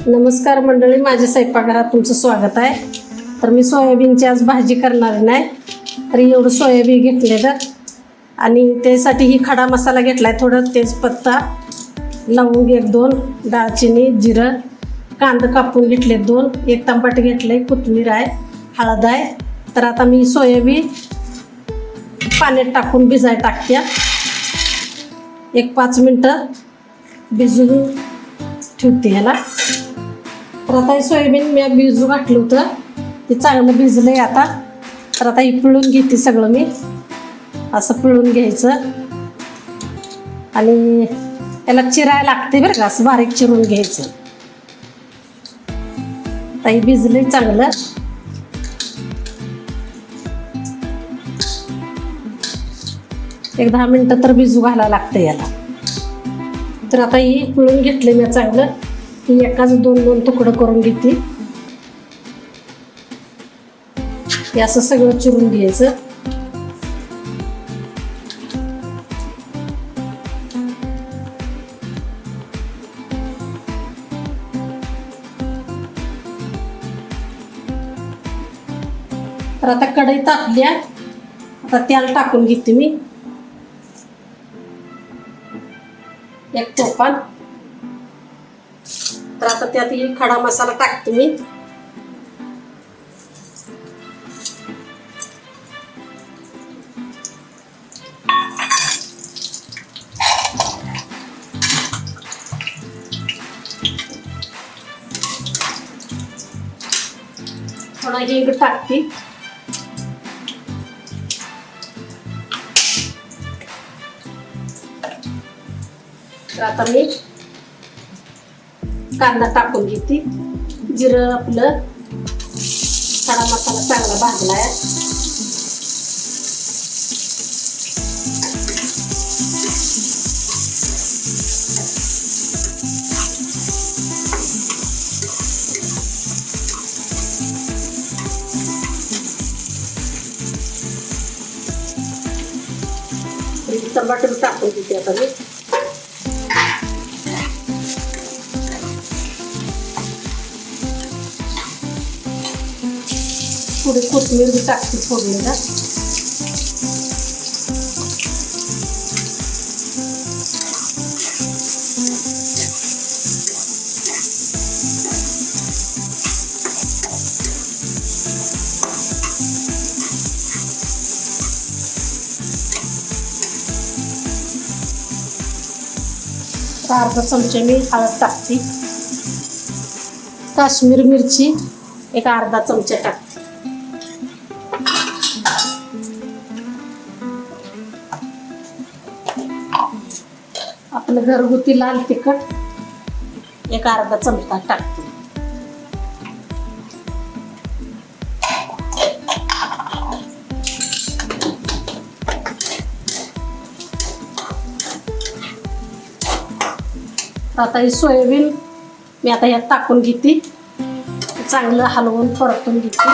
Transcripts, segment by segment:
नमस्कार मंडळी, माझ्या स्वयंपाकघरात तुमचं स्वागत आहे. तर मी सोयाबीनची आज भाजी करणार नाही. तर एवढं सोयाबीन घेतलेलं आणि त्यासाठी ही खडा मसाला घेतला आहे. थोडं तेजपत्ता, लवंग 1-2, दालचिनी, जिरं, कांदा कापून घेतले 2, 1 टमाटर घेतले, कोथिंबीर आहे, हळद आहे. तर आता मी सोयाबीन पाण्यात टाकून भिजाय टाकते. 1-5 मिनटं भिजून ठेवते ह्याला. तर आता हे सोयाबीन मी भिजू घातलं होतं, ते चांगलं भिजलं आहे आता. तर आता हे पिळून घेते सगळं. मी असं पिळून घ्यायचं आणि त्याला चिरायला लागते बरं का, असं बारीक चिरून घ्यायचं. आता हे भिजलं चांगलं. एक 10 मिनटं तर भिजू घालायला लागतं याला. तर आता ही पिळून घेतले मी चांगलं. ही एकाच 2-2 तुकडं करून घेते. हे असं सगळं चिरून घ्यायचं. तर आता कढई तापल्या, आता तेल टाकून घेते मी. 1 टोपान. तर आता त्यात ही खडा मसाला टाकते मी. थोडा हिंग टाकते. तर आता मी कांदा टाकून घेते. जिरं आपलं, खडा मसाला चांगला भाजला आहे. टमाटर टाकून घेते आता मी. थोडी कोथिंबीर बी टाकते फोडणीला. अर्धा चमचा मी हळद टाकते. काश्मीर मिरची एक अर्धा चमचा टाकते. आपलं घरगुती लाल तिखट एक अर्धा चमचा टाकते. आता ही सोयाबीन मी आता ह्यात टाकून घेते. चांगलं हलवून परतून घेते.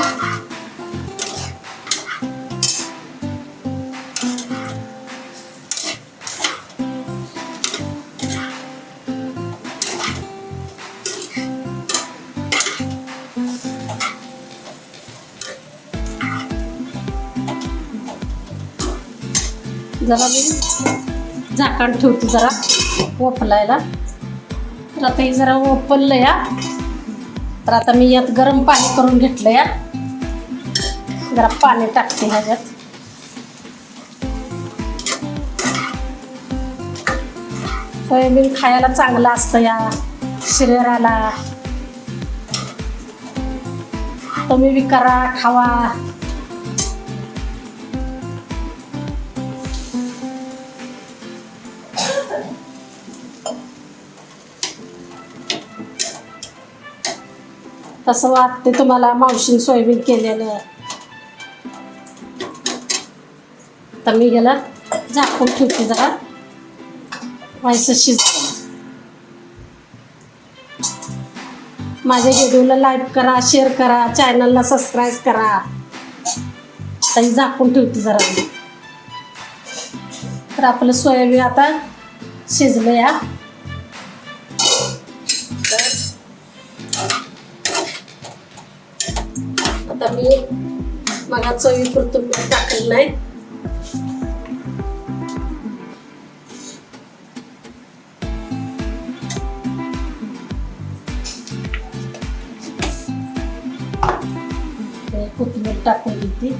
जरा मी झाकण ठेवते जरा वाफलायला. तर आता हे जरा वाफलं या. तर आता मी यात गरम पाणी करून घेतलं या. जरा पाणी टाकते ह्याच्यात. सोयाबीन खायला चांगलं असतं या शरीराला. तुम्ही बी करा, खावा. कसं वाटते तुम्हाला मावशीन सोयाबीन केलेलं? तर मी गेला झाकून ठेवते जरा व्हायचं शिजतं. माझ्या व्हिडिओला लाईक करा, शेअर करा, चॅनलला सबस्क्राईब करा. तरी झाकून ठेवते जरा. तर आपलं सोयाबीन आता शिजलं या. आता मी मग चवीपुरतं मीठ टाकलं नाही. कोथिंबीर टाकून घेते.